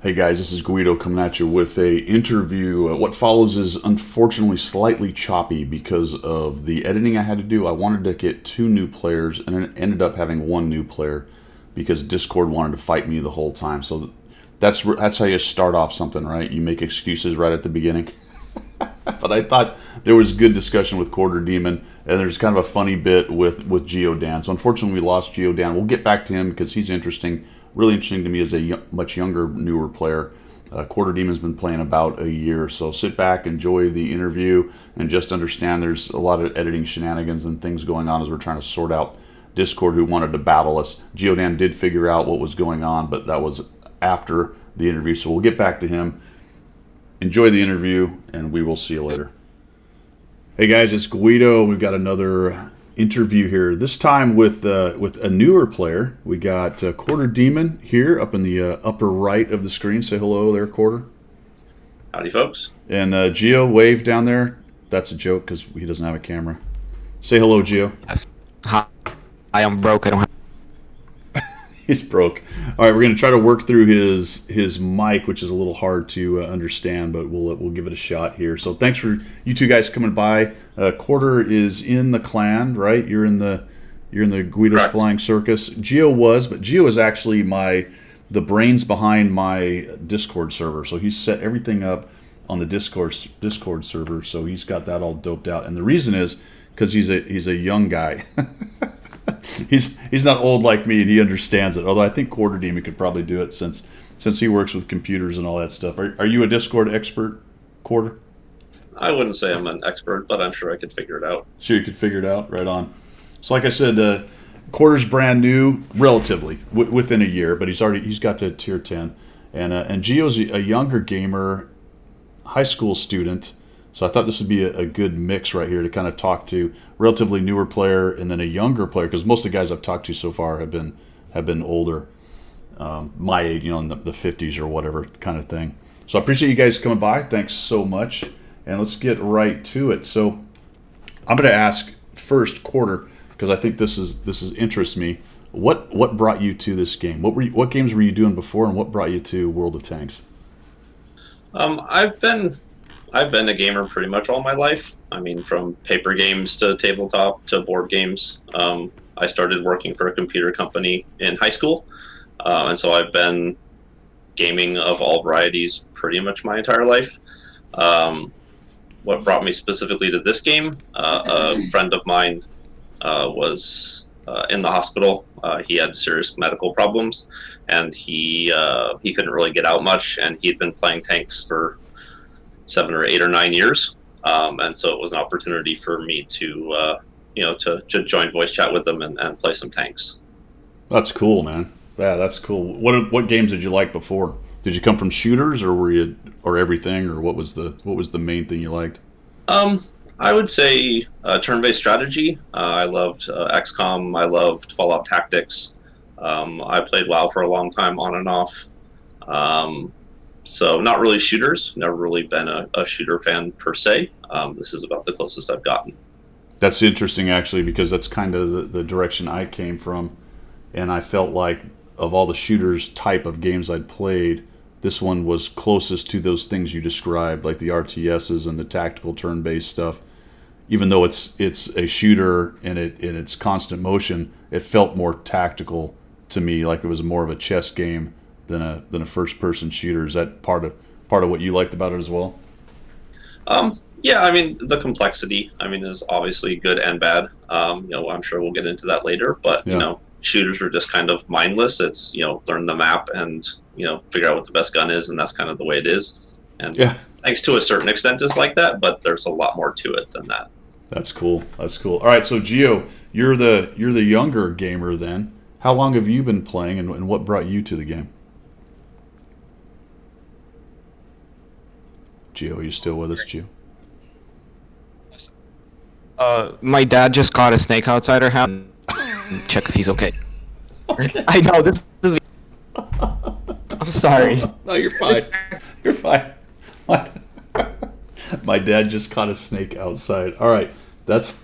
Hey guys, this is Guido coming at you with a interview. What follows is unfortunately slightly choppy because of the editing I had to do. I wanted to get 2 new players and it ended up having 1 new player because Discord wanted to fight me the whole time. So that's how you start off something, right? You make excuses right at the beginning. But I thought there was good discussion with QuarterDemon, and there's kind of a funny bit with GeoDan. So unfortunately we lost GeoDan. We'll get back to him because he's interesting. Really interesting to me as a much younger, newer player. QuarterDemon's been playing about a year, so sit back, enjoy the interview, and just understand there's a lot of editing shenanigans and things going on as we're trying to sort out Discord who wanted to battle us. GeoDan did figure out what was going on, but that was after the interview, so we'll get back to him. Enjoy the interview, and we will see you later. Hey guys, it's Guido. We've got another interview here. This time with a newer player. We got QuarterDemon here up in the upper right of the screen. Say hello there, Quarter. Howdy, folks. And Geo, wave down there. That's a joke because he doesn't have a camera. Say hello, Geo. Yes. Hi, I'm broke. I don't have. He's broke. All right, we're going to try to work through his mic, which is a little hard to understand, but we'll give it a shot here. So thanks for you two guys coming by. Quarter is in the clan, right? You're in the Guido's Correct. Flying Circus. Geo was, but Geo is actually the brains behind my Discord server. So he's set everything up on the Discord server. So he's got that all doped out, and the reason is because he's a young guy. He's not old like me, and he understands it. Although I think QuarterDemon could probably do it since he works with computers and all that stuff. Are you a Discord expert, Quarter? I wouldn't say I'm an expert, but I'm sure I could figure it out. Sure, you could figure it out. Right on. So, like I said, Quarter's brand new, relatively within a year, but he's got to tier 10, and Geo's a younger gamer, high school student. So I thought this would be a good mix right here to kind of talk to relatively newer player and then a younger player, because most of the guys I've talked to so far have been older, my age, in the 50s or whatever kind of thing. So I appreciate you guys coming by. Thanks so much, and let's get right to it. So I'm going to ask first, Quarter, because I think this interests me. What brought you to this game? What games were you doing before, and what brought you to World of Tanks? I've been a gamer pretty much all my life. I mean, from paper games to tabletop to board games. I started working for a computer company in high school, and so I've been gaming of all varieties pretty much my entire life. What brought me specifically to this game, a friend of mine was in the hospital. He had serious medical problems, and he couldn't really get out much, and he'd been playing tanks for 7 or 8 or 9 years, and so it was an opportunity for me to join voice chat with them and play some tanks. That's cool, man. Yeah, that's cool. What games did you like before? Did you come from shooters, or were you everything, or what was the main thing you liked? I would say turn-based strategy. I loved XCOM. I loved Fallout Tactics. I played WoW for a long time, on and off. So not really shooters. Never really been a shooter fan per se. This is about the closest I've gotten. That's interesting, actually, because that's kind of the direction I came from, and I felt like of all the shooters type of games I'd played, this one was closest to those things you described, like the RTSs and the tactical turn-based stuff. Even though it's a shooter and it's constant motion, it felt more tactical to me, like it was more of a chess game than a first-person shooter. Is that part of what you liked about it as well? Yeah, I mean, the complexity, is obviously good and bad. I'm sure we'll get into that later, but, Yeah. Shooters are just kind of mindless. It's, learn the map and, figure out what the best gun is, and that's kind of the way it is. And Yeah. thanks to a certain extent is like that, but there's a lot more to it than that. That's cool. All right, so Geo, you're the younger gamer then. How long have you been playing, and what brought you to the game? Geo, are you still with us, Geo? My dad just caught a snake outside our house. Check if he's okay. I know this is. I'm sorry. No, you're fine. You're fine. My dad just caught a snake outside. All right. That's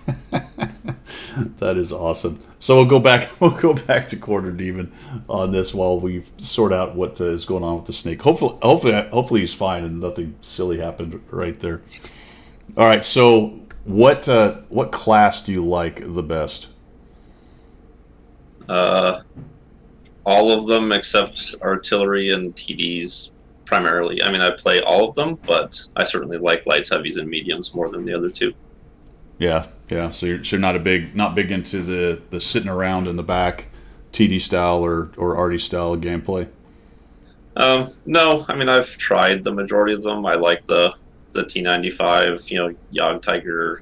that is awesome. So we'll go back. We'll go back to QuarterDemon on this while we sort out what is going on with the snake. Hopefully he's fine and nothing silly happened right there. All right. So what class do you like the best? All of them except artillery and TDs primarily. I mean, I play all of them, but I certainly like lights, heavies, and mediums more than the other two. Yeah. So you're not big into the sitting around in the back TD style or arty style gameplay. No, I mean I've tried the majority of them. I like the T95, Yog Tiger,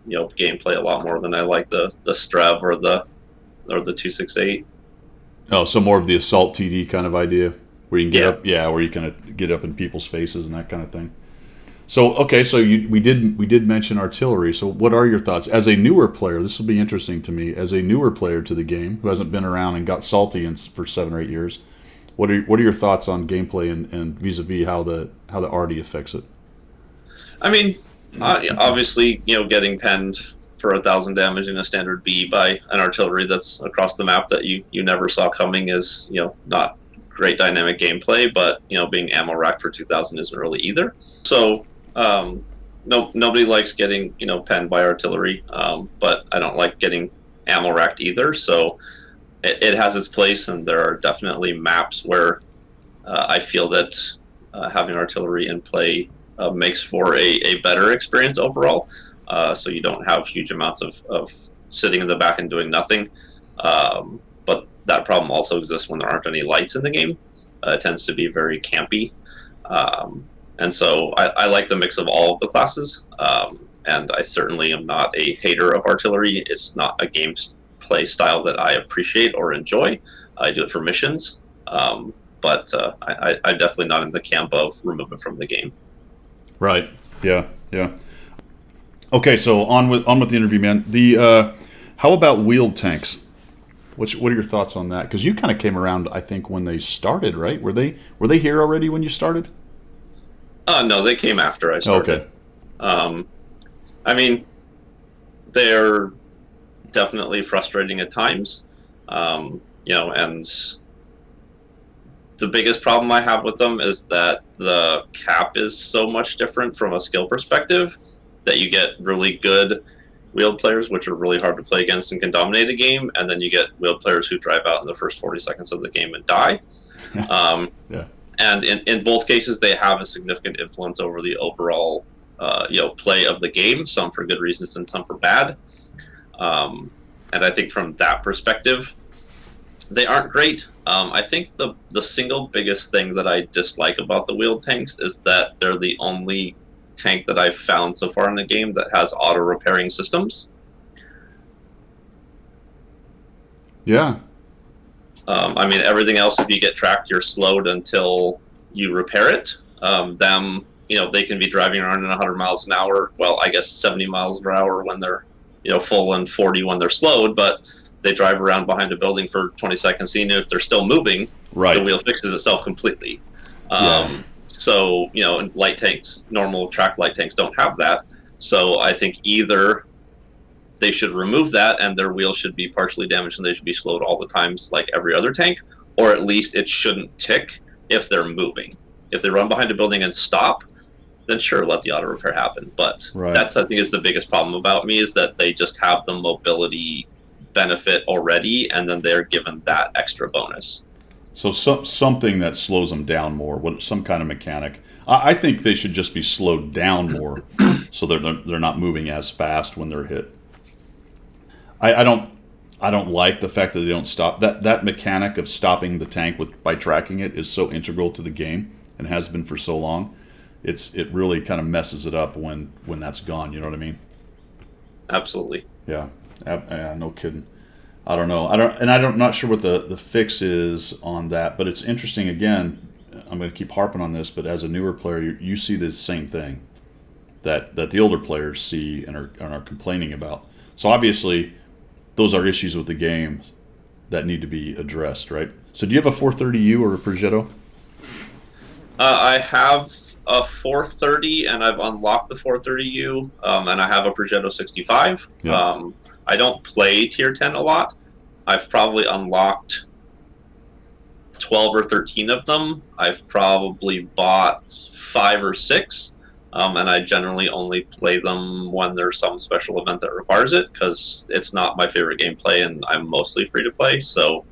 gameplay a lot more than I like the Strev or the 268. Oh, so more of the assault TD kind of idea, where you can get up, where you kind of get up in people's faces and that kind of thing. So okay, so we did mention artillery. So what are your thoughts as a newer player? This will be interesting to me as a newer player to the game who hasn't been around and got salty for 7 or 8 years. What are your thoughts on gameplay and vis-a-vis how the arty affects it? I mean, obviously, getting penned for 1,000 damage in a standard B by an artillery that's across the map that you never saw coming is not great dynamic gameplay, but being ammo racked for 2,000 isn't really either. So nobody likes getting penned by artillery, but I don't like getting ammo racked either. So it has its place, and there are definitely maps where I feel that having artillery in play makes for a better experience overall. So you don't have huge amounts of sitting in the back and doing nothing. But that problem also exists when there aren't any lights in the game. It tends to be very campy. And so I like the mix of all of the classes. And I certainly am not a hater of artillery. It's not a gameplay style that I appreciate or enjoy. I do it for missions. But I'm definitely not in the camp of remove it from the game. Right. Yeah. Okay, so on with the interview, man. How about wheeled tanks? What are your thoughts on that? Because you kind of came around, I think, when they started, right? Were they here already when you started? No, they came after I started. Okay. I mean, they're definitely frustrating at times, and the biggest problem I have with them is that the cap is so much different from a skill perspective that you get really good wheeled players, which are really hard to play against and can dominate a game, and then you get wheeled players who drive out in the first 40 seconds of the game and die. Yeah. And in both cases, they have a significant influence over the overall play of the game, some for good reasons and some for bad. And I think from that perspective, they aren't great. I think the single biggest thing that I dislike about the wheeled tanks is that they're the only tank that I've found so far in the game that has auto repairing systems. Yeah. I mean, everything else, if you get tracked, you're slowed until you repair it. They can be driving around at 100 miles an hour. Well, I guess 70 miles per hour when they're, full, and 40 when they're slowed, but they drive around behind a building for 20 seconds. Even if they're still moving, right, the wheel fixes itself completely. So, light tanks, normal track light tanks don't have that. So I think either they should remove that and their wheel should be partially damaged and they should be slowed all the times like every other tank, or at least it shouldn't tick if they're moving. If they run behind a building and stop, then sure, let the auto repair happen. But that's, I think, is the biggest problem about me, is that they just have the mobility benefit already, and then they're given that extra bonus. So something that slows them down more, some kind of mechanic. I think they should just be slowed down more, so they're not moving as fast when they're hit. I don't like the fact that they don't stop. That mechanic of stopping the tank by tracking it is so integral to the game and has been for so long. It really kind of messes it up when that's gone. You know what I mean? Absolutely. Yeah. No kidding. I don't know. I'm not sure what the fix is on that, but it's interesting. Again, I'm going to keep harping on this, but as a newer player, you see the same thing that the older players see and are complaining about. So obviously, those are issues with the game that need to be addressed, right? So do you have a 430U or a Progetto? I have a 430, and I've unlocked the 430U, and I have a Progetto 65. Yeah. I don't play tier 10 a lot. I've probably unlocked 12 or 13 of them. I've probably bought 5 or 6, and I generally only play them when there's some special event that requires it, because it's not my favorite gameplay, and I'm mostly free to play, so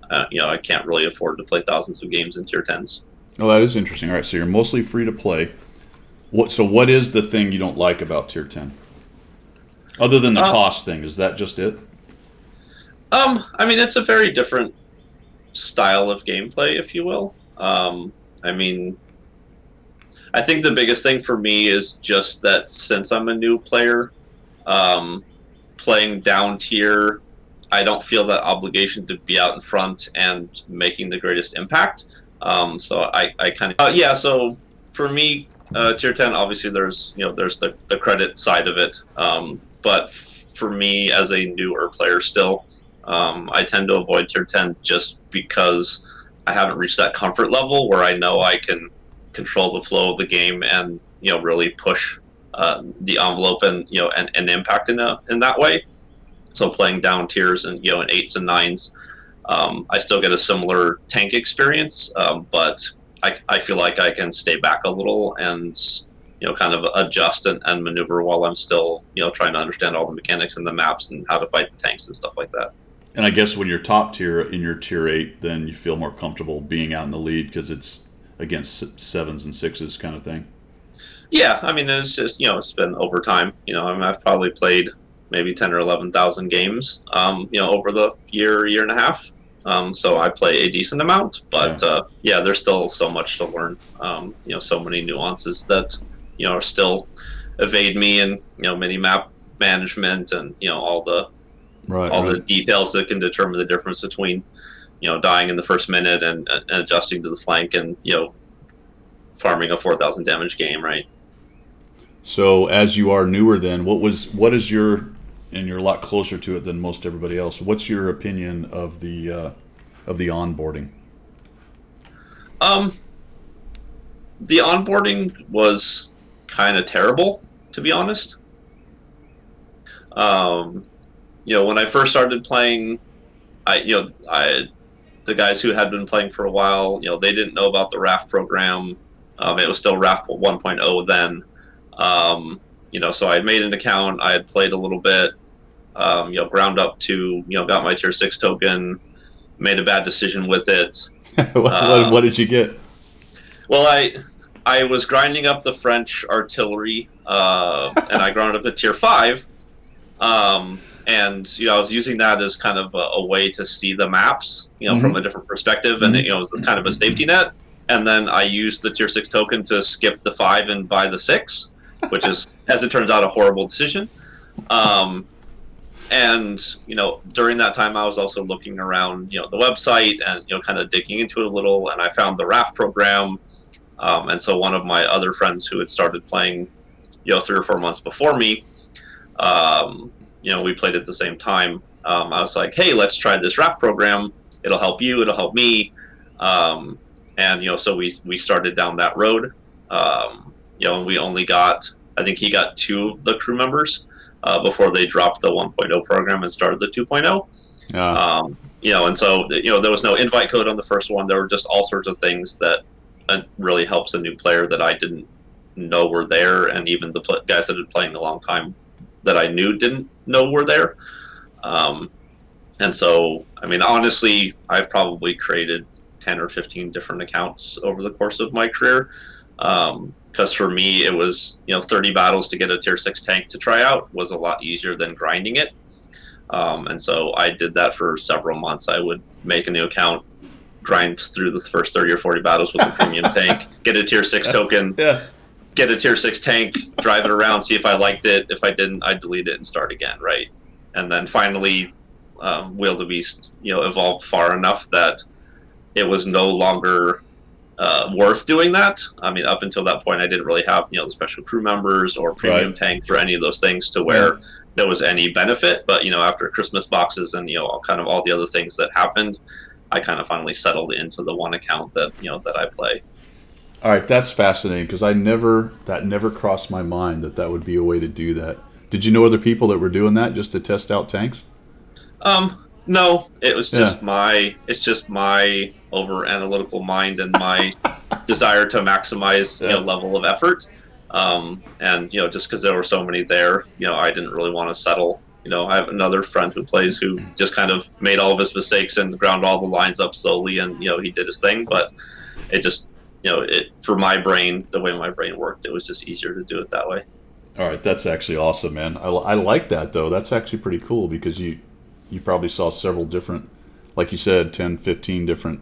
I can't really afford to play thousands of games in tier 10s. Oh, that is interesting. All right, so you're mostly free to play. What is the thing you don't like about tier 10? Other than the cost thing, is that just it? I mean, it's a very different style of gameplay, if you will. I mean, I think the biggest thing for me is just that since I'm a new player, playing down tier, I don't feel that obligation to be out in front and making the greatest impact. So I kind of yeah. So for me, tier 10, obviously there's the credit side of it. But for me as a newer player still, I tend to avoid tier 10 just because I haven't reached that comfort level where I know I can control the flow of the game and really push the envelope and and impact in that way. So playing down tiers and in 8s and 9s, I still get a similar tank experience, but I feel like I can stay back a little and kind of adjust and maneuver while I'm still trying to understand all the mechanics and the maps and how to fight the tanks and stuff like that. And I guess when you're top tier in your tier 8, then you feel more comfortable being out in the lead because it's against 7s and 6s kind of thing. Yeah, I mean, it's just it's been over time. I mean, I've probably played maybe 10 or 11,000 games over the year and a half. So I play a decent amount, but there's still so much to learn. So many nuances that are still evade me, and mini map management and all the the details that can determine the difference between dying in the first minute and adjusting to the flank and farming a 4,000 damage game, right? So as you are newer, then what is your, and you're a lot closer to it than most everybody else, what's your opinion of the onboarding? The onboarding was kind of terrible, to be honest. When I first started playing, the guys who had been playing for a while, they didn't know about the RAF program. It was still RAF 1.0 then. So I had made an account. I had played a little bit. Ground up to got my tier 6 token. Made a bad decision with it. What did you get? Well, I was grinding up the French artillery, and I grounded up to tier 5. And I was using that as kind of a way to see the maps, from a different perspective, and it was kind of a safety net. And then I used the tier 6 token to skip the 5 and buy the 6, which is, as it turns out, a horrible decision. And during that time, I was also looking around, the website and kind of digging into it a little, and I found the RAF program. And so one of my other friends who had started playing, 3 or 4 months before me, we played at the same time. I was like, hey, let's try this RAF program. It'll help you. It'll help me. And so we started down that road. And we only got, I think he got 2 of the crew members before they dropped the 1.0 program and started the 2.0. And so there was no invite code on the first one. There were just all sorts of things that really helps a new player that I didn't know were there, and even the guys that had been playing a long time that I knew didn't know were there. And so, I mean, honestly, I've probably created 10 or 15 different accounts over the course of my career. Because for me, it was 30 battles to get a tier 6 tank to try out was a lot easier than grinding it. And so I did that for several months. I would make a new account, grind through the first 30 or 40 battles with a premium tank, get a tier 6 token, get a tier 6 tank, drive it around, see if I liked it. If I didn't, I'd delete it and start again, right? And then finally, Will the Beast evolved far enough that it was no longer worth doing that. I mean, up until that point, I didn't really have the special crew members or premium tanks or any of those things to where there was any benefit. But after Christmas boxes and kind of all the other things that happened, I kind of finally settled into the one account that that I play. All right, that's fascinating because that never crossed my mind that would be a way to do that. Did you know other people that were doing that just to test out tanks? No, it was Yeah. it's just my over analytical mind and my desire to maximize, Yeah. level of effort. And, just because there were so many there, I didn't really want to settle. I have another friend who plays who just kind of made all of his mistakes and ground all the lines up slowly, and, he did his thing, but it just, for my brain, the way my brain worked, it was just easier to do it that way. All right, that's actually awesome, man. I like that though. That's actually pretty cool because you probably saw several different, like you said, 10, 15 different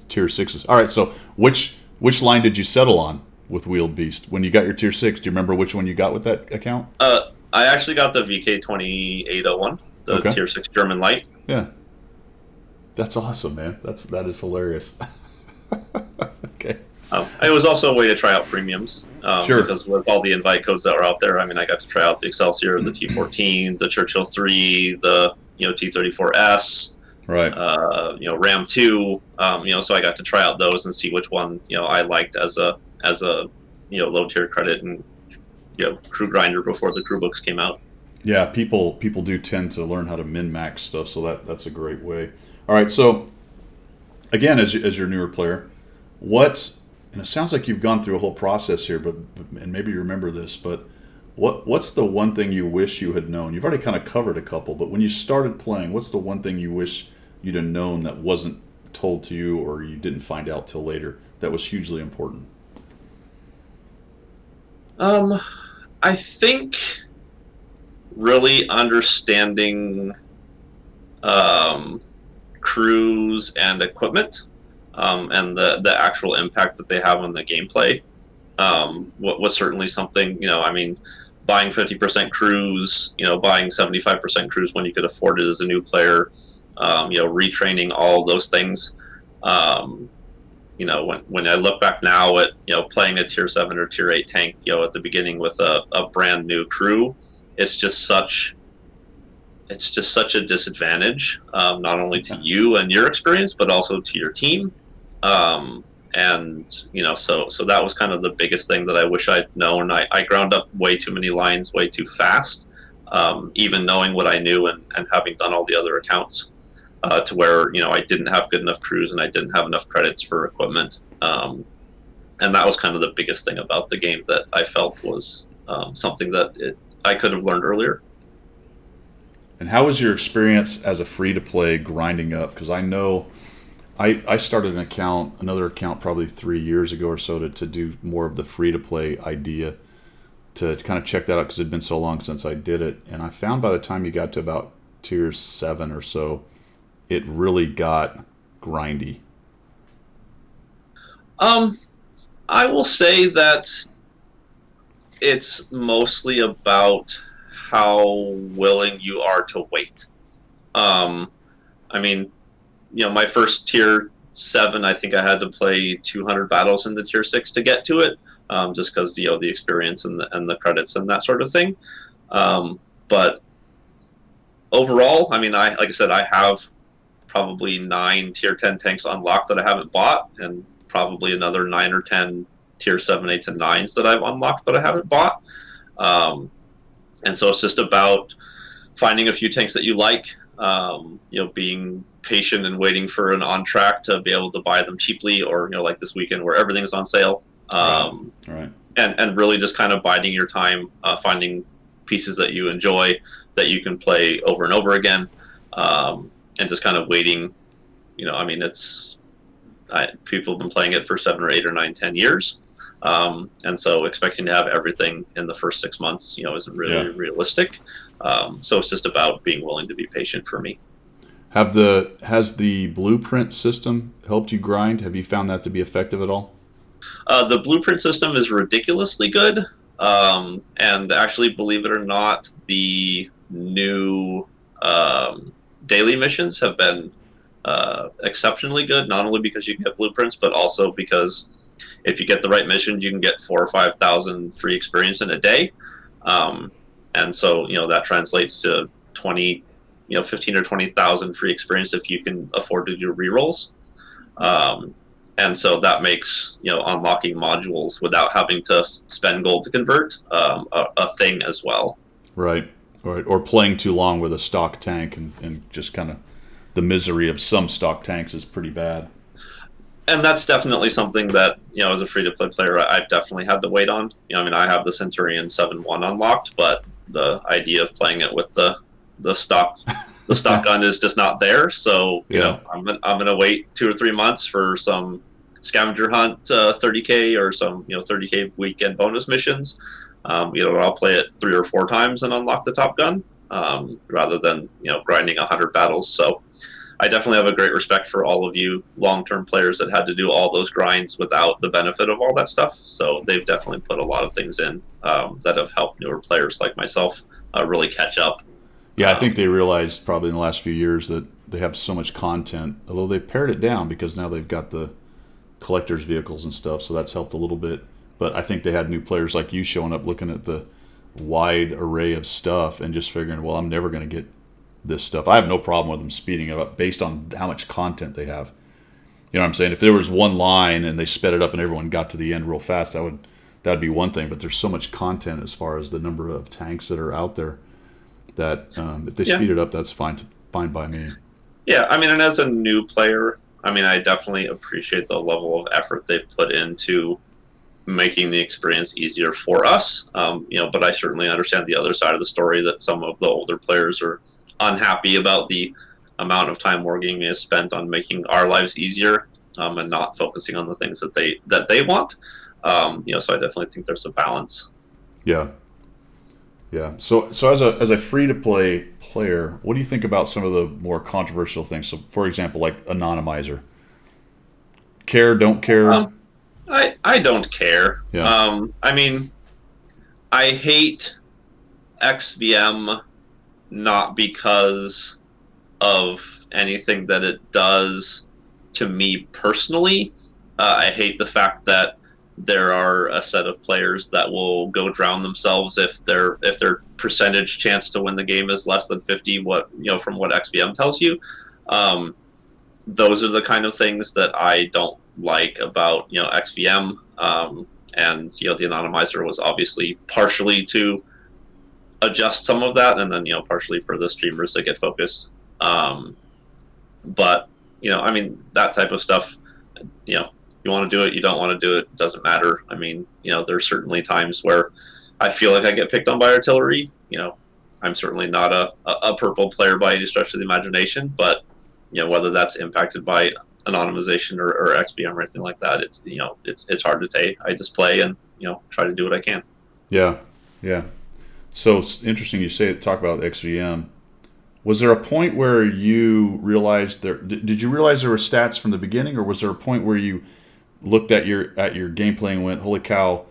tier sixes. All right, so which line did you settle on with Wheeled Beast when you got your tier six? Do you remember which one you got with that account? I actually got the VK2801, the Okay. tier 6 German light. Yeah, that's awesome, man. That is hilarious. Okay. It was also a way to try out premiums. Sure. Because with all the invite codes that were out there, I mean, I got to try out the Excelsior, the T14, the Churchill 3, the T34S, Right. Ram 2. So I got to try out those and see which one I liked as a low tier credit and crew grinder before the crew books came out. Yeah, people do tend to learn how to min max stuff, so that's a great way. All right, so again, as your newer player, and it sounds like you've gone through a whole process here, and maybe you remember this, but what's the one thing you wish you had known? You've already kind of covered a couple, but when you started playing, what's the one thing you wish you'd have known that wasn't told to you or you didn't find out till later that was hugely important? I think really understanding crews and equipment, and the actual impact that they have on the gameplay, was certainly something. Buying 50% crews, buying 75% crews when you could afford it as a new player, retraining, all those things. When I look back now at playing a tier 7 or tier 8 tank, at the beginning with a brand new crew, it's just such a disadvantage, not only to you and your experience, but also to your team. So that was kind of the biggest thing that I wish I'd known. I ground up way too many lines way too fast, even knowing what I knew and having done all the other accounts, to where I didn't have good enough crews and I didn't have enough credits for equipment. And that was kind of the biggest thing about the game that I felt was something that I could have learned earlier. And how was your experience as a free-to-play grinding up? Because I know I started another account probably 3 years ago or so to do more of the free-to-play idea, to kind of check that out because it had been so long since I did it. And I found by the time you got to about tier 7 or so, it really got grindy. I will say that it's mostly about how willing you are to wait. My first tier 7, I think I had to play 200 battles in the tier 6 to get to it, just because the experience and the credits and that sort of thing. But overall, like I said, I have probably 9 tier 10 tanks unlocked that I haven't bought, and probably another 9 or 10 tier 7, 8s, and 9s that I've unlocked but I haven't bought. And so it's just about finding a few tanks that you like, being patient and waiting for an on track to be able to buy them cheaply, or like this weekend where everything's on sale. Right. And really just kind of biding your time, finding pieces that you enjoy that you can play over and over again, and just kind of waiting. People have been playing it for 7 or 8 or 9, 10 years. And so expecting to have everything in the first 6 months, isn't really realistic. So it's just about being willing to be patient for me. Has the blueprint system helped you grind? Have you found that to be effective at all? The blueprint system is ridiculously good. And actually, believe it or not, the new daily missions have been exceptionally good, not only because you get blueprints, but also because if you get the right missions, you can get 4,000 or 5,000 free experience in a day. And so, that translates to 15 or 20,000 free experience if you can afford to do rerolls. and so that makes unlocking modules without having to spend gold to convert a thing as well. Right. Or playing too long with a stock tank and just kind of the misery of some stock tanks is pretty bad. And that's definitely something that, as a free-to-play player, I've definitely had to wait on. I have the Centurion 7-1 unlocked, but the idea of playing it with the stock gun is just not there. So, I'm gonna wait 2 or 3 months for some scavenger hunt 30K or some 30K weekend bonus missions. I'll play it 3 or 4 times and unlock the top gun, rather than grinding 100 battles. So I definitely have a great respect for all of you long-term players that had to do all those grinds without the benefit of all that stuff. So they've definitely put a lot of things in that have helped newer players like myself really catch up. Yeah, I think they realized probably in the last few years that they have so much content, although they've pared it down because now they've got the collector's vehicles and stuff, so that's helped a little bit. But I think they had new players like you showing up looking at the wide array of stuff and just figuring, well, I'm never going to get this stuff. I have no problem with them speeding it up based on how much content they have. You know what I'm saying? If there was one line and they sped it up and everyone got to the end real fast, that'd be one thing. But there's so much content as far as the number of tanks that are out there that if they speed it up, that's fine by me. Yeah, and as a new player, I definitely appreciate the level of effort they've put into making the experience easier for us. But I certainly understand the other side of the story that some of the older players are unhappy about the amount of time Wargaming has spent on making our lives easier, and not focusing on the things that they want. So I definitely think there's a balance. Yeah. So as a free to play player, what do you think about some of the more controversial things? So, for example, like anonymizer. Care, don't care. I don't care. Yeah. I hate XVM not because of anything that it does to me personally. I hate the fact that there are a set of players that will go drown themselves if their percentage chance to win the game is less than 50. From what XVM tells you, those are the kind of things that I don't like about XVM. And the anonymizer was obviously partially to adjust some of that, and then partially for the streamers that get focused. But that type of stuff, you want to do it, you don't want to do it, doesn't matter. There's certainly times where I feel like I get picked on by artillery. I'm certainly not a purple player by any stretch of the imagination, but whether that's impacted by anonymization or XVM or anything like that, it's hard to take. I just play and try to do what I can. Yeah. So it's interesting you talk about XVM. Was there a point where you realized did you realize there were stats from the beginning, or was there a point where you looked at your gameplay and went, "Holy cow,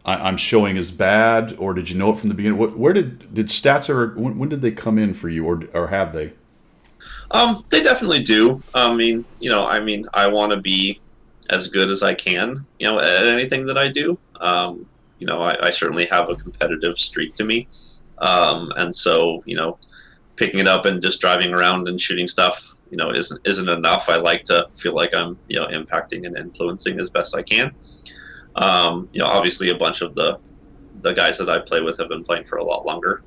I'm showing as bad," or did you know it from the beginning? Where did stats ever? When did they come in for you, or have they? They definitely do. I want to be as good as I can, at anything that I do. I certainly have a competitive streak to me. And so, picking it up and just driving around and shooting stuff, isn't enough. I like to feel like I'm, impacting and influencing as best I can. Obviously a bunch of the guys that I play with have been playing for a lot longer.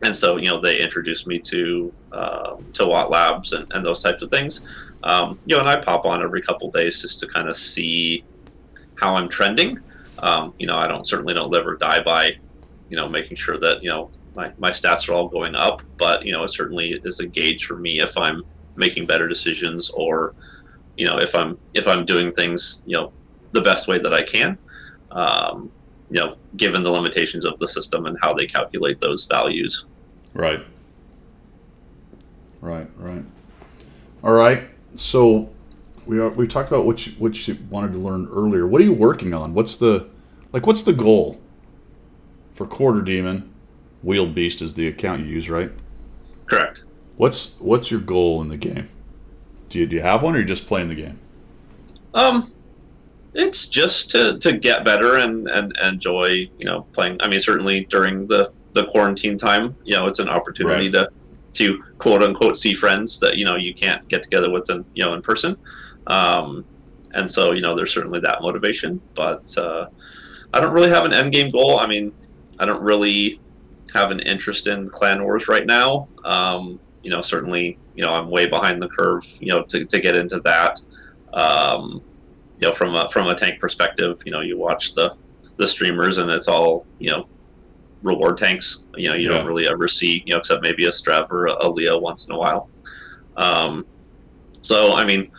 And so, they introduced me to Watt Labs and those types of things. And I pop on every couple days just to kind of see how I'm trending. I certainly don't live or die by, making sure that, my stats are all going up, but, it certainly is a gauge for me if I'm making better decisions or, if I'm doing things, the best way that I can, given the limitations of the system and how they calculate those values. Right. All right. So we talked about what you wanted to learn earlier. What are you working on? What's the goal for QuarterDemon? Wheeled Beast is the account you use, right? Correct. What's your goal in the game? Do you have one, or are you just playing the game? It's just to get better and enjoy, playing. Certainly during the quarantine time, it's an opportunity to quote unquote see friends that you can't get together with in person. and so there's certainly that motivation. But I don't really have an end game goal. I mean, I don't really have an interest in clan wars right now. Certainly, I'm way behind the curve, to get into that. From a tank perspective, you watch the streamers and it's all, reward tanks. You don't really ever see, except maybe a Strav or a Leo once in a while. So, I mean,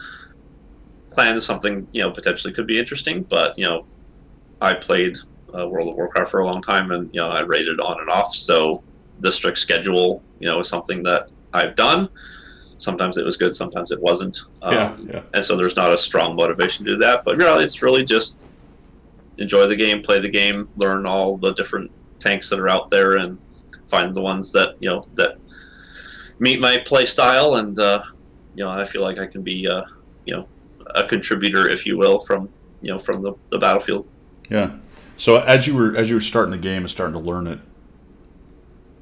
clan is something, potentially could be interesting, but, I played World of Warcraft for a long time, and I raided on and off. So the strict schedule, is something that I've done. Sometimes it was good, sometimes it wasn't. And so there's not a strong motivation to do that. But really, it's really just enjoy the game, play the game, learn all the different tanks that are out there, and find the ones that that meet my play style. And I feel like I can be a contributor, if you will, from from the battlefield. Yeah. So as you were starting the game and starting to learn it,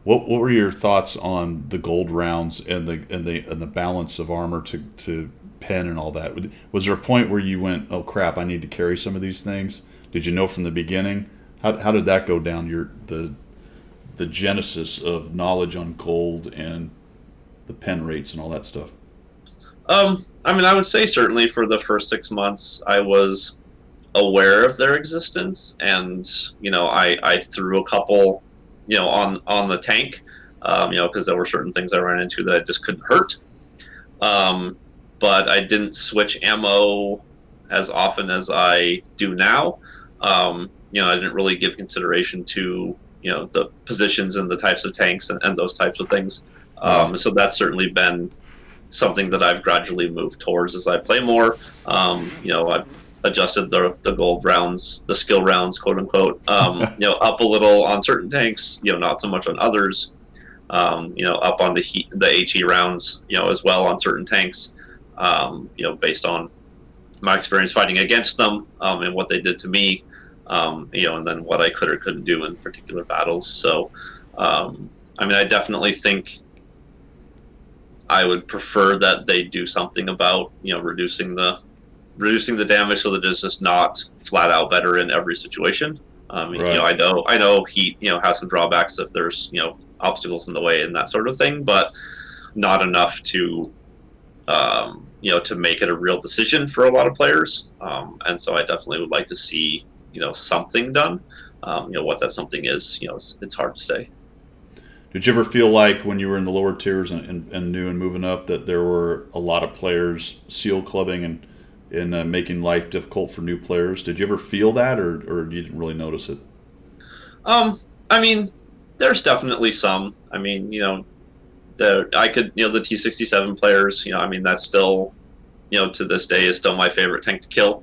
what were your thoughts on the gold rounds and the balance of armor to pen and all that? Was there a point where you went, oh crap, I need to carry some of these things? Did you know from the beginning? How did that go down? The genesis of knowledge on gold and the pen rates and all that stuff. I mean, I would say certainly for the first 6 months, I was aware of their existence, and I threw a couple on the tank, because there were certain things I ran into that I just couldn't hurt, but I didn't switch ammo as often as I do now. I didn't really give consideration to the positions and the types of tanks and those types of things. So that's certainly been something that I've gradually moved towards as I play more. I've adjusted the gold rounds, the skill rounds, quote unquote, up a little on certain tanks, not so much on others, up on the HE rounds, as well on certain tanks, based on my experience fighting against them, and what they did to me, and then what I could or couldn't do in particular battles. So, I mean, I definitely think I would prefer that they do something about, reducing the damage so that it's just not flat out better in every situation. I mean, Right. I know heat, has some drawbacks if there's, obstacles in the way and that sort of thing, but not enough to, to make it a real decision for a lot of players. And so I definitely would like to see, something done. What that something is, it's hard to say. Did you ever feel like when you were in the lower tiers and new and moving up that there were a lot of players seal clubbing and making life difficult for new players? Did you ever feel that, or you didn't really notice it? I mean, there's definitely some. I mean, the T67 players, I mean, that's still, to this day is still my favorite tank to kill.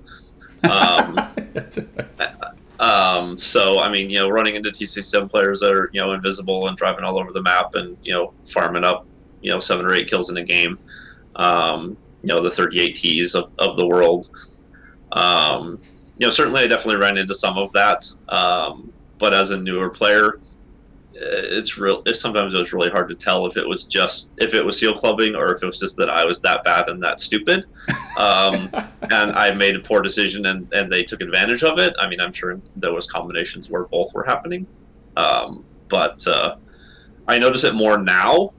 So, I mean, running into T67 players that are, invisible and driving all over the map and, farming up, 7 or 8 kills in a game. The 38 Ts of the world. Certainly I definitely ran into some of that. But as a newer player, sometimes it was really hard to tell if it was seal clubbing or if it was just that I was that bad and that stupid. And I made a poor decision and they took advantage of it. I mean, I'm sure there was combinations where both were happening. But I notice it more now,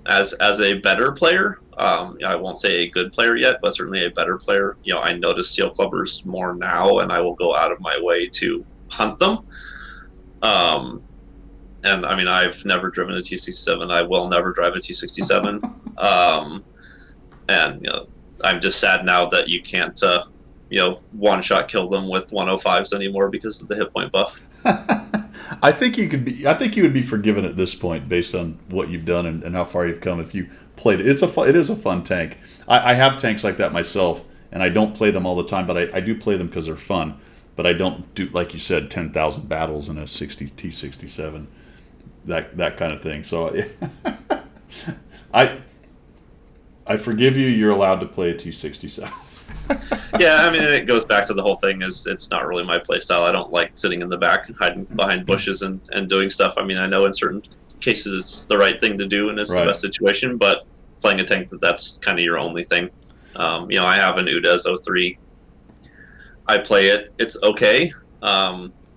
as a better player. I won't say a good player yet, but certainly a better player. I notice seal clubbers more now, and I will go out of my way to hunt them. And I mean, I've never driven a T67. I will never drive a T67. And I'm just sad now that you can't, one-shot kill them with 105s anymore because of the hit point buff. I think you would be forgiven at this point based on what you've done and how far you've come if you played it. It is a fun tank. I have tanks like that myself, and I don't play them all the time, but I do play them because they're fun. But I don't do, like you said, 10,000 battles in a T67, that kind of thing. So I forgive you. You're allowed to play a T67. Yeah, I mean, it goes back to the whole thing is it's not really my play style. I don't like sitting in the back and hiding behind bushes and doing stuff. I mean, I know in certain cases it's the right thing to do and it's the best situation, but playing a tank that's kind of your only thing. I have an Udez 03. I play it. It's okay.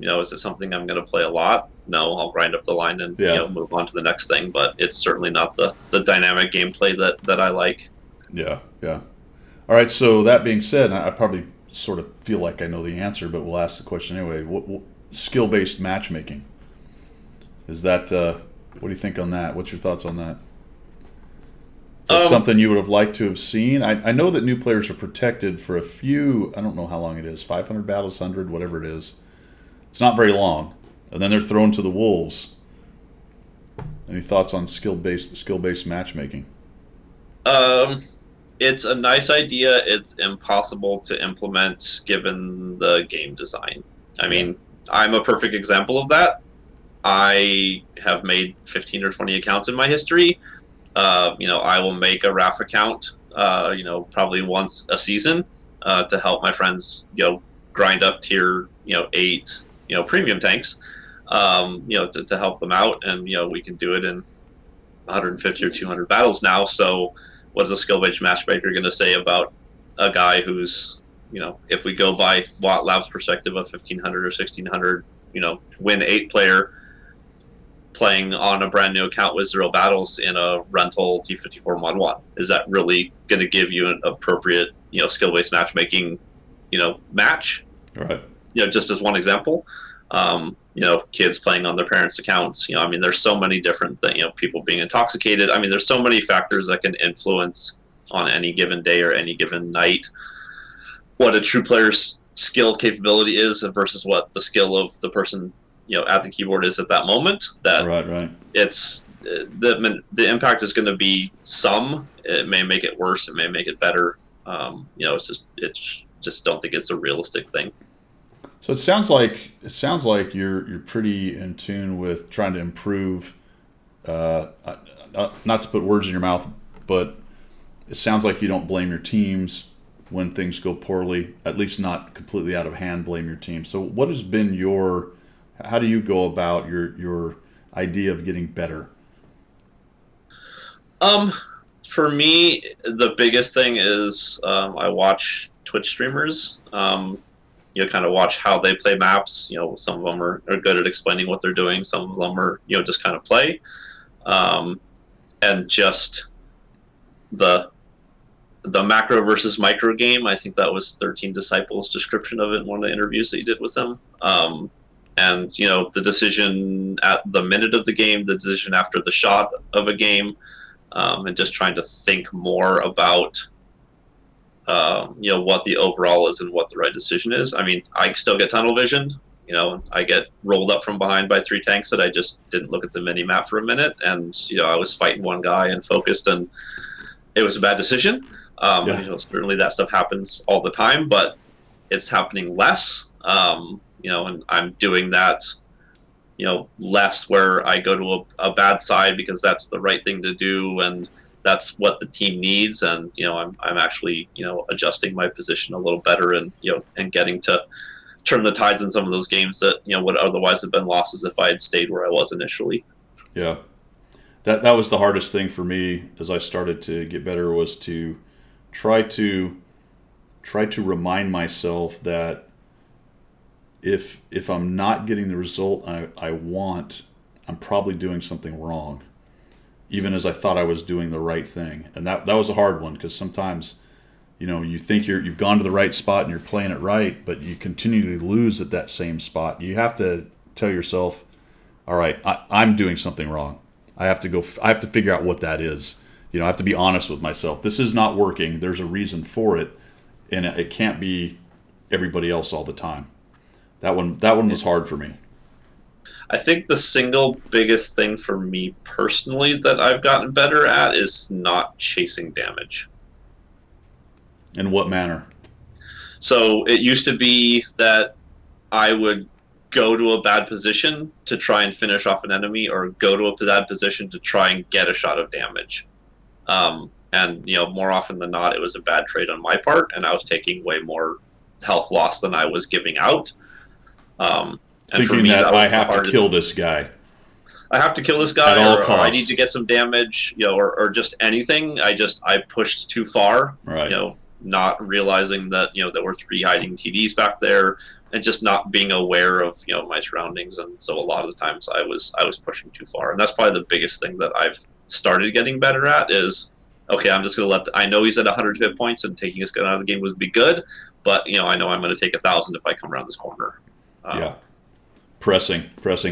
Is it something I'm going to play a lot? No, I'll grind up the line and move on to the next thing. But it's certainly not the dynamic gameplay that I like. Yeah, yeah. All right. So that being said, I probably sort of feel like I know the answer, but we'll ask the question anyway. What skill-based matchmaking is that? What do you think on that? What's your thoughts on that? Is that something you would have liked to have seen? I know that new players are protected for a few. I don't know how long it is. 500 battles, 100, whatever it is. It's not very long, and then they're thrown to the wolves. Any thoughts on skill-based matchmaking? It's a nice idea. It's impossible to implement given the game design. I mean, I'm a perfect example of that. I have made 15 or 20 accounts in my history. I will make a RAF account, probably once a season to help my friends, grind up tier, 8, premium tanks, to help them out. And, we can do it in 150 or 200 battles now. So what is a skill-based matchmaker going to say about a guy who's, if we go by Watt Lab's perspective of 1,500 or 1,600, win 8 player playing on a brand new account with 0 battles in a rental T54 Mod 1? Is that really going to give you an appropriate, skill-based matchmaking, match? Right. Just as one example. Kids playing on their parents' accounts. There's so many different things, people being intoxicated. There's so many factors that can influence on any given day or any given night what a true player's skill capability is versus what the skill of the person, at the keyboard is at that moment. That right. It's the impact is going to be some. It may make it worse. It may make it better. It's just don't think it's a realistic thing. So it sounds like you're pretty in tune with trying to improve. Not to put words in your mouth, but it sounds like you don't blame your teams when things go poorly. At least not completely out of hand. Blame your team. So what has been how do you go about your idea of getting better? For me, the biggest thing is I watch Twitch streamers. Kind of watch how they play maps. Some of them are good at explaining what they're doing. Some of them are, just kind of play. And just the macro versus micro game. I think that was 13 Disciples' description of it in one of the interviews that he did with them. And, the decision at the minute of the game, the decision after the shot of a game, and just trying to think more about what the overall is and what the right decision is. I still get tunnel visioned. I get rolled up from behind by 3 tanks that I just didn't look at the mini map for a minute, and I was fighting one guy and focused, and it was a bad decision. Certainly that stuff happens all the time, but it's happening less. And I'm doing that, less where I go to a bad side because that's the right thing to do and that's what the team needs. And, I'm actually, adjusting my position a little better and, and getting to turn the tides in some of those games that, would otherwise have been losses if I had stayed where I was initially. Yeah. That was the hardest thing for me as I started to get better, was to try to remind myself that if I'm not getting the result I want, I'm probably doing something wrong, even as I thought I was doing the right thing. And that was a hard one, because sometimes, you think you've gone to the right spot and you're playing it right, but you continually lose at that same spot. You have to tell yourself, all right, I'm doing something wrong. I have to figure out what that is. I have to be honest with myself. This is not working. There's a reason for it, and it can't be everybody else all the time. That one was hard for me. I think the single biggest thing for me personally that I've gotten better at is not chasing damage. In what manner? So it used to be that I would go to a bad position to try and finish off an enemy, or go to a bad position to try and get a shot of damage. And more often than not, it was a bad trade on my part, and I was taking way more health loss than I was giving out. And thinking for me, that I have to kill this guy. I have to kill this guy, at all or costs. I need to get some damage, or just anything. I pushed too far. Right. not realizing that there were 3 hiding TDs back there, and just not being aware of my surroundings. And so a lot of the times I was pushing too far, and that's probably the biggest thing that I've started getting better at is, okay, I'm just going to I know he's at 100 hit points, and taking his gun out of the game would be good, but I know I'm going to take 1,000 if I come around this corner. Yeah, pressing,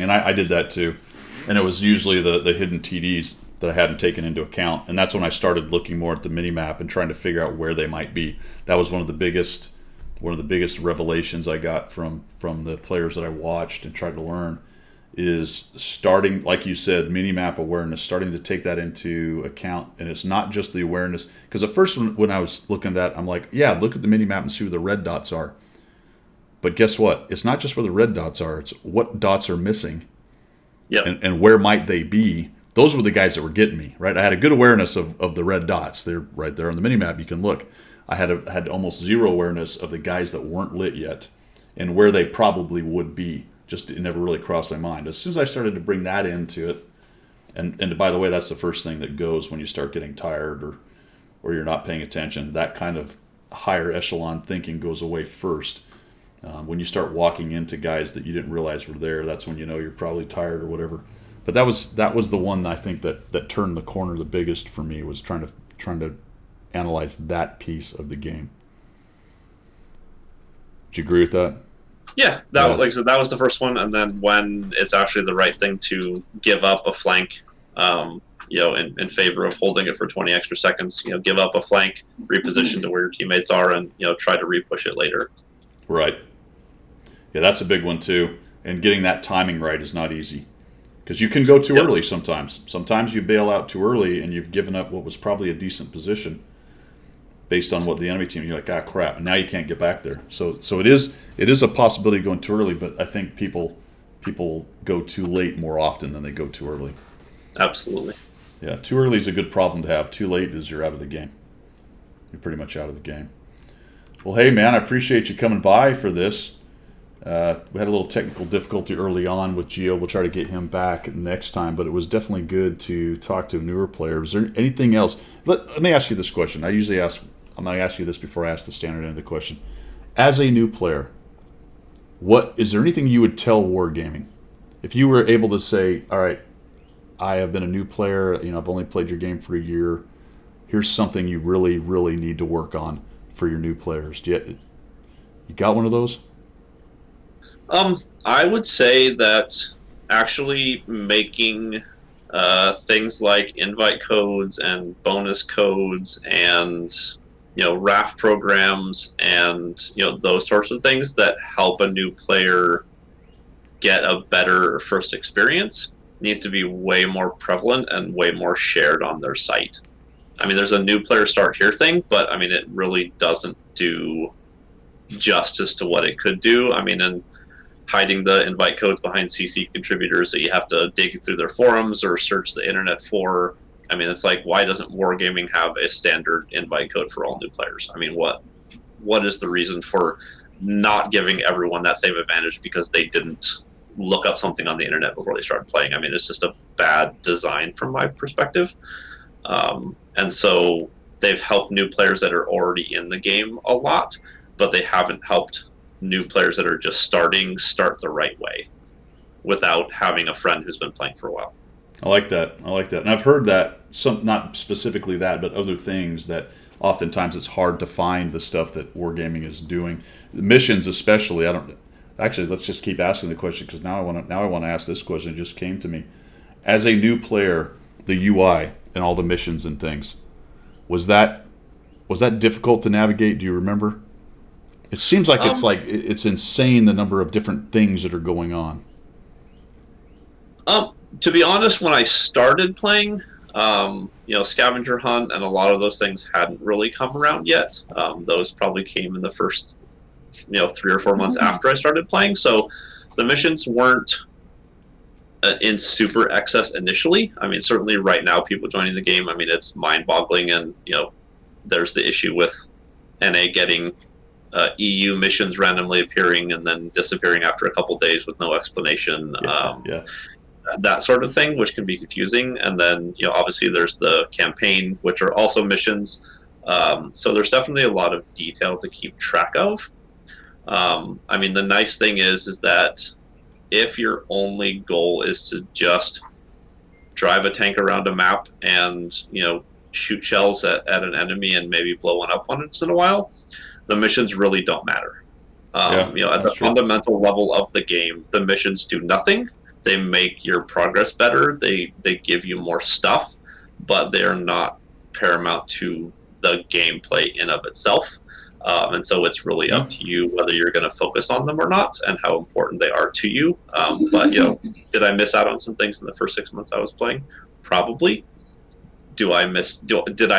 and I did that too, and it was usually the hidden TDs that I hadn't taken into account, and that's when I started looking more at the mini map and trying to figure out where they might be. That was one of the biggest revelations I got from the players that I watched and tried to learn, is starting, like you said, mini map awareness, starting to take that into account. And it's not just the awareness, because at first when I was looking at that, I'm like, yeah, look at the mini map and see where the red dots are. But guess what? It's not just where the red dots are, it's what dots are missing. Yep. And where might they be. Those were the guys that were getting me, right? I had a good awareness of the red dots. They're right there on the minimap. You can look. I had almost zero awareness of the guys that weren't lit yet and where they probably would be. Just it never really crossed my mind. As soon as I started to bring that into it, and by the way, that's the first thing that goes when you start getting tired or you're not paying attention. That kind of higher echelon thinking goes away first. When you start walking into guys that you didn't realize were there, that's when you're probably tired or whatever. But that was the one I think that turned the corner the biggest for me, was trying to analyze that piece of the game. Do you agree with that? Yeah, like I said, that was the first one, and then when it's actually the right thing to give up a flank, in favor of holding it for 20 extra seconds, give up a flank, reposition to where your teammates are, and try to repush it later. Right. Yeah, that's a big one too. And getting that timing right is not easy. Because you can go too early sometimes. Sometimes you bail out too early and you've given up what was probably a decent position based on what the enemy team. You're like, ah, crap, and now you can't get back there. So it is a possibility of going too early, but I think people go too late more often than they go too early. Absolutely. Yeah, too early is a good problem to have. Too late is you're out of the game. You're pretty much out of the game. Well, hey, man, I appreciate you coming by for this. We had a little technical difficulty early on with Geo. We'll try to get him back next time, but it was definitely good to talk to a newer player. Is there anything else? Let me ask you this question. I'm going to ask you this before I ask the standard end of the question. As a new player, is there anything you would tell Wargaming? If you were able to say, all right, I have been a new player, I've only played your game for a year. Here's something you really, really need to work on for your new players. You got one of those? I would say that actually making things like invite codes and bonus codes and RAF programs and those sorts of things that help a new player get a better first experience needs to be way more prevalent and way more shared on their site. I mean, there's a new player start here thing, but I mean, it really doesn't do justice to what it could do. I mean, and hiding the invite codes behind CC contributors that you have to dig through their forums or search the internet for. I mean, it's like, why doesn't Wargaming have a standard invite code for all new players? I mean, what is the reason for not giving everyone that same advantage because they didn't look up something on the internet before they started playing? I mean, it's just a bad design from my perspective. And so they've helped new players that are already in the game a lot, but they haven't helped new players that are just start the right way without having a friend who's been playing for a while. I like that. And I've heard that, not specifically that, but other things that oftentimes it's hard to find the stuff that Wargaming is doing. The missions especially, let's just keep asking the question, because now I want to ask this question. It just came to me. As a new player, the UI and all the missions and things, was that difficult to navigate? Do you remember? It seems like it's insane the number of different things that are going on. To be honest, when I started playing, scavenger hunt and a lot of those things hadn't really come around yet. Those probably came in the first 3 or 4 months after I started playing. So the missions weren't in super excess initially. I mean, certainly right now, people joining the game, I mean, it's mind-boggling, and there's the issue with NA getting EU missions randomly appearing and then disappearing after a couple days with no explanation. That sort of thing, which can be confusing. And then obviously there's the campaign, which are also missions. So there's definitely a lot of detail to keep track of. I mean, the nice thing is that if your only goal is to just drive a tank around a map and shoot shells at an enemy and maybe blow one up once in a while, the missions really don't matter. At the fundamental level of the game, the missions do nothing. They make your progress better. They give you more stuff, but they are not paramount to the gameplay in of itself. And so it's really up to you whether you're going to focus on them or not, and how important they are to you. But did I miss out on some things in the first 6 months I was playing? Probably. Did I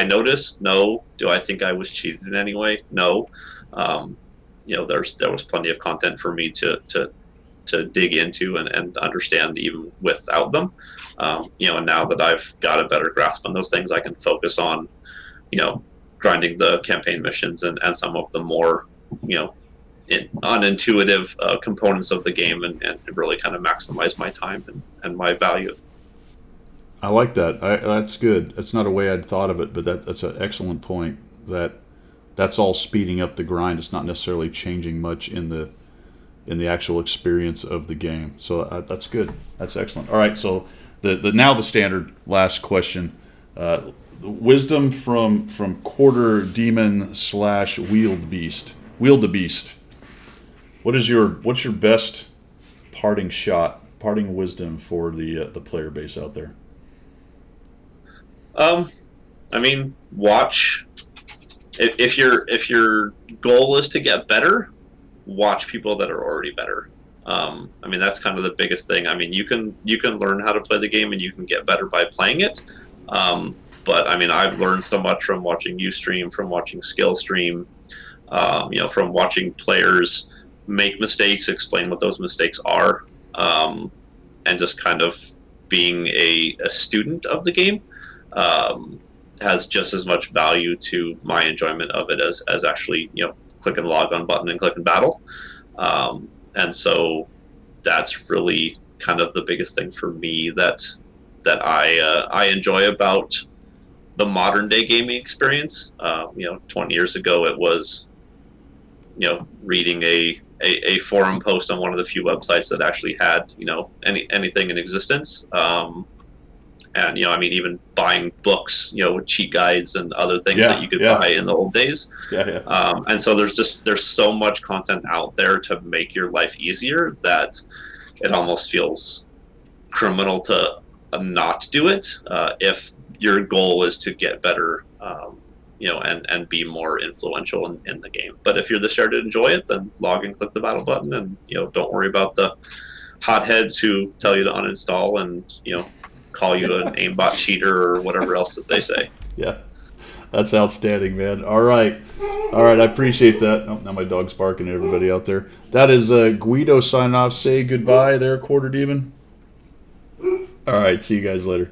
notice? No. Do I think I was cheated in any way? No. There was plenty of content for me to dig into and understand even without them. And now that I've got a better grasp on those things, I can focus on, grinding the campaign missions and some of the more, unintuitive components of the game and really kind of maximize my time and my value. I like that. That's good. That's not a way I'd thought of it, but that's an excellent point. That's all speeding up the grind. It's not necessarily changing much in the actual experience of the game. So that's good. That's excellent. All right. So the standard last question. The wisdom from QuarterDemon / Wield What's your best parting wisdom for the player base out there? I mean, watch. If your goal is to get better, watch people that are already better. I mean, that's kind of the biggest thing. I mean, you can learn how to play the game and you can get better by playing it. But I mean, I've learned so much from watching you stream, from watching Skill stream, from watching players make mistakes, explain what those mistakes are, and just kind of being a student of the game has just as much value to my enjoyment of it as actually click and log on button and click and battle. And so that's really kind of the biggest thing for me that I enjoy about the modern day gaming experience. 20 years ago it was reading a forum post on one of the few websites that actually had anything in existence. And I mean, even buying books, with cheat guides and other things that you could buy in the old days. And so there's so much content out there to make your life easier that it almost feels criminal to not do it if your goal is to get better, and be more influential in the game. But if you're just there to enjoy it, then log and click the battle button, and don't worry about the hotheads who tell you to uninstall and call you an aimbot cheater or whatever else that they say. Yeah, that's outstanding, man. All right, I appreciate that. Oh, now my dog's barking at everybody out there. That is Guido signing off. Say goodbye there, QuarterDemon. All right, see you guys later.